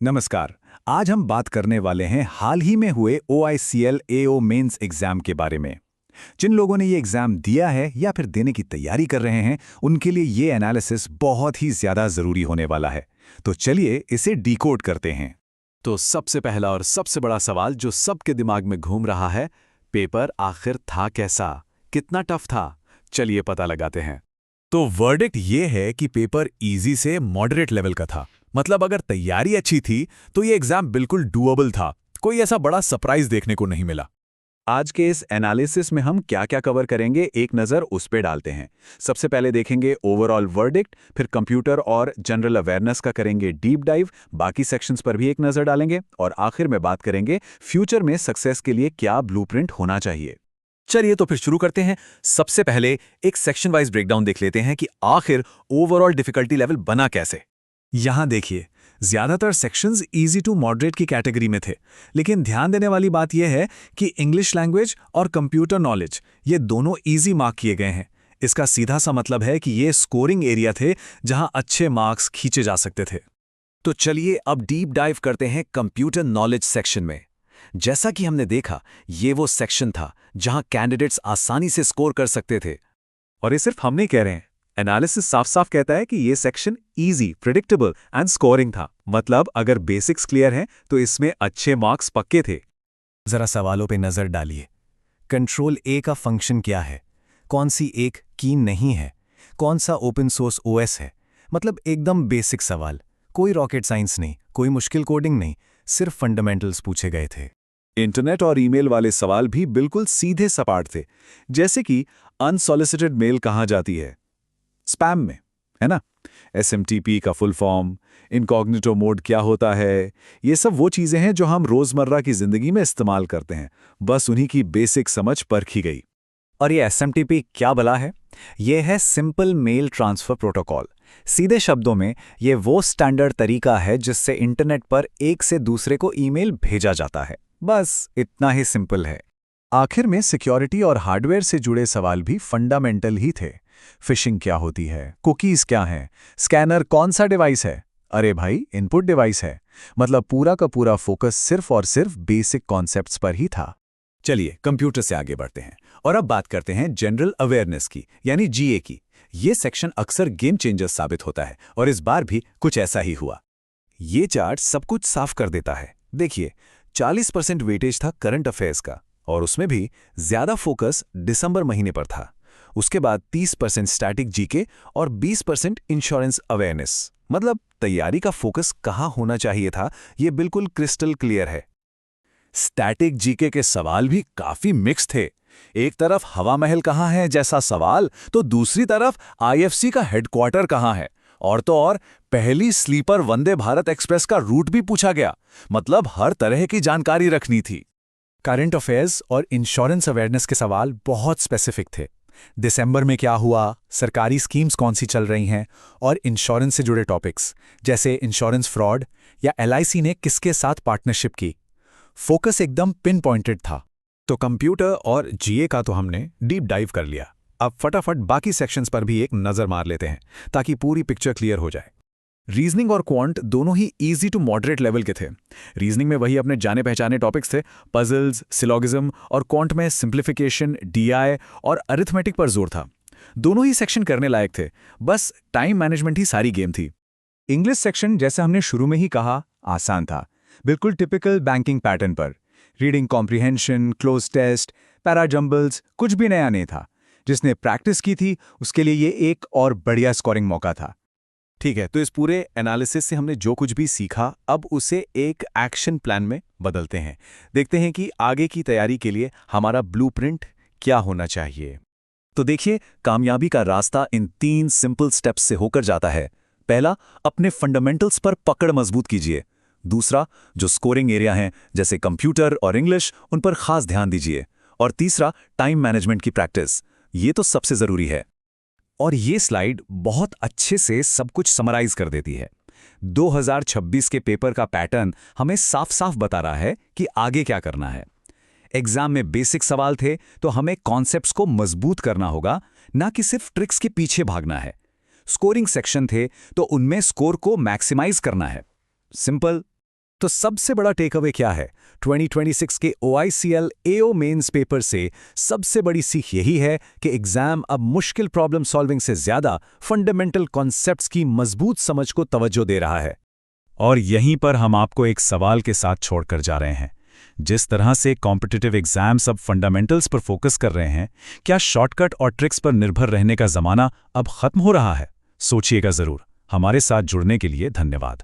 नमस्कार। आज हम बात करने वाले हैं हाल ही में हुए OICL AO मेंस एग्जाम के बारे में। जिन लोगों ने ये एग्जाम दिया है या फिर देने की तैयारी कर रहे हैं, उनके लिए ये एनालिसिस बहुत ही ज्यादा जरूरी होने वाला है। तो चलिए इसे डिकोड करते हैं। तो सबसे पहला और सबसे बड़ा सवाल जो सबके दिमाग में घूम रहा है, पेपर आखिर था कैसा, कितना टफ था? चलिए पता लगाते हैं। तो वर्डिक्ट ये है कि पेपर इजी से मॉडरेट लेवल का था। मतलब अगर तैयारी अच्छी थी तो ये एग्जाम बिल्कुल डूएबल था। कोई ऐसा बड़ा सरप्राइज देखने को नहीं मिला। आज के इस एनालिसिस में हम क्या क्या कवर करेंगे, एक नज़र उस पे डालते हैं। सबसे पहले देखेंगे ओवरऑल वर्डिक्ट, फिर कंप्यूटर और जनरल अवेयरनेस का करेंगे डीप डाइव, बाकी सेक्शंस पर भी एक नज़र डालेंगे और आखिर में बात करेंगे फ्यूचर में सक्सेस के लिए क्या ब्लूप्रिंट होना चाहिए। चलिए तो फिर शुरू करते हैं। सबसे पहले एक सेक्शन वाइज ब्रेकडाउन देख लेते हैं कि आखिर ओवरऑल डिफिकल्टी लेवल बना कैसे। यहां देखिए, ज्यादातर सेक्शंस इजी टू मॉडरेट की कैटेगरी में थे, लेकिन ध्यान देने वाली बात यह है कि इंग्लिश लैंग्वेज और कंप्यूटर नॉलेज ये दोनों इजी मार्क किए गए हैं। इसका सीधा सा मतलब है कि ये स्कोरिंग एरिया थे जहां अच्छे मार्क्स खींचे जा सकते थे। तो चलिए अब डीप डाइव करते हैं कंप्यूटर नॉलेज सेक्शन में। जैसा कि हमने देखा, ये वो सेक्शन था जहां कैंडिडेट्स आसानी से स्कोर कर सकते थे। और ये सिर्फ हम नहीं कह रहे हैं, एनालिसिस साफ साफ कहता है कि ये section easy, predictable and scoring था। मतलब अगर बेसिक्स क्लियर हैं तो इसमें अच्छे मार्क्स पक्के थे। जरा सवालों पे नजर डालिए। कंट्रोल ए का फंक्शन क्या है? कौन सी एक की नहीं है? कौन सा ओपन सोर्स OS है? मतलब एकदम बेसिक सवाल। कोई रॉकेट साइंस नहीं, कोई मुश्किल कोडिंग नहीं, सिर्फ फंडामेंटल्स पूछे गए थे। इंटरनेट और ईमेल वाले सवाल भी बिल्कुल सीधे सपाट थे, जैसे कि अनसॉलिसिटेड मेल कहाँ जाती है? स्पैम में, है ना? SMTP का फुल फॉर्म, इनकॉग्निटो मोड क्या होता है? ये सब वो चीजें हैं जो हम रोजमर्रा की जिंदगी में इस्तेमाल करते हैं। बस उन्हीं की बेसिक समझ परखी गई। और ये SMTP क्या भला है? ये है सिंपल मेल ट्रांसफर प्रोटोकॉल। सीधे शब्दों में ये वो स्टैंडर्ड तरीका है जिससे इंटरनेट पर एक से दूसरे को ईमेल भेजा जाता है। बस इतना ही सिंपल है। आखिर में सिक्योरिटी और हार्डवेयर से जुड़े सवाल भी फंडामेंटल ही थे। फिशिंग क्या होती है? कुकीज क्या हैं? स्कैनर कौन सा डिवाइस है? अरे भाई, इनपुट डिवाइस है। मतलब पूरा का पूरा फोकस सिर्फ और सिर्फ बेसिक कॉन्सेप्ट्स पर ही था। चलिए कंप्यूटर से आगे बढ़ते हैं और अब बात करते हैं जनरल अवेयरनेस की, यानी GA की। ये सेक्शन अक्सर गेम चेंजर साबित होता है और इस बार भी कुछ ऐसा ही हुआ। ये चार्ट सब कुछ साफ कर देता है। देखिए, 40% वेटेज था करंट अफेयर्स का और उसमें भी ज्यादा फोकस दिसंबर महीने पर था। उसके बाद 30% स्टैटिक जीके और 20% इंश्योरेंस अवेयरनेस। मतलब तैयारी का फोकस कहाँ होना चाहिए था, ये बिल्कुल क्रिस्टल क्लियर है। स्टैटिक जीके के सवाल भी काफी मिक्स थे। एक तरफ हवा महल कहाँ है जैसा सवाल, तो दूसरी तरफ IFC का हेडक्वार्टर कहाँ है, और तो और पहली स्लीपर वंदे भारत एक्सप्रेस का रूट भी पूछा गया। मतलब हर तरह की जानकारी रखनी थी। करंट अफेयर्स और इंश्योरेंस अवेयरनेस के सवाल बहुत स्पेसिफिक थे। दिसंबर में क्या हुआ, सरकारी स्कीम्स कौन सी चल रही हैं, और इंश्योरेंस से जुड़े टॉपिक्स जैसे इंश्योरेंस फ्रॉड या LIC ने किसके साथ पार्टनरशिप की। फोकस एकदम पिन पॉइंटेड था। तो कंप्यूटर और GA का तो हमने डीप डाइव कर लिया। अब फटाफट बाकी सेक्शंस पर भी एक नज़र मार लेते हैं ताकि पूरी पिक्चर क्लियर हो जाए। रीजनिंग और क्वांट दोनों ही इजी टू मॉडरेट लेवल के थे। रीजनिंग में वही अपने जाने पहचाने टॉपिक्स थे, पजल्स, सिलोगिज्म, और क्वांट में सिंप्लीफिकेशन, DI और अरिथमेटिक पर जोर था। दोनों ही सेक्शन करने लायक थे, बस टाइम मैनेजमेंट ही सारी गेम थी। इंग्लिश सेक्शन, जैसे हमने शुरू में ही कहा, आसान था। बिल्कुल टिपिकल बैंकिंग पैटर्न पर। Reading comprehension, cloze test, para jumbles, कुछ भी नया नहीं था। जिसने प्रैक्टिस की थी उसके लिए ये एक और बढ़िया स्कोरिंग मौका था। ठीक है, तो इस पूरे एनालिसिस से हमने जो कुछ भी सीखा, अब उसे एक एक्शन प्लान में बदलते हैं। देखते हैं कि आगे की तैयारी के लिए हमारा ब्लूप्रिंट क्या होना चाहिए। तो देखिए, कामयाबी का रास्ता इन 3 सिंपल स्टेप्स से होकर जाता है। पहला, अपने फंडामेंटल्स पर पकड़ मजबूत कीजिए। दूसरा, जो स्कोरिंग एरिया हैं जैसे कंप्यूटर और इंग्लिश, उन पर खास ध्यान दीजिए। और तीसरा, टाइम मैनेजमेंट की प्रैक्टिस। ये तो सबसे जरूरी है। और ये स्लाइड बहुत अच्छे से सब कुछ समराइज कर देती है। 2026 के पेपर का पैटर्न हमें साफ साफ बता रहा है कि आगे क्या करना है। एग्जाम में बेसिक सवाल थे तो हमें कॉन्सेप्ट्स को मजबूत करना होगा, ना कि सिर्फ ट्रिक्स के पीछे भागना है। स्कोरिंग सेक्शन थे तो उनमें स्कोर को मैक्सिमाइज करना है। सिंपल तो सबसे बड़ा टेक अवे क्या है? 2026 के OICL AO मेंस पेपर से सबसे बड़ी सीख यही है कि एग्जाम अब मुश्किल प्रॉब्लम सॉल्विंग से ज्यादा फंडामेंटल कॉन्सेप्ट्स की मजबूत समझ को तवज्जो दे रहा है। और यहीं पर हम आपको एक सवाल के साथ छोड़कर जा रहे हैं। जिस तरह से कॉम्पिटिटिव एग्जाम्स अब फंडामेंटल्स पर फोकस कर रहे हैं, क्या शॉर्टकट और ट्रिक्स पर निर्भर रहने का जमाना अब खत्म हो रहा है? सोचिएगा जरूर। हमारे साथ जुड़ने के लिए धन्यवाद।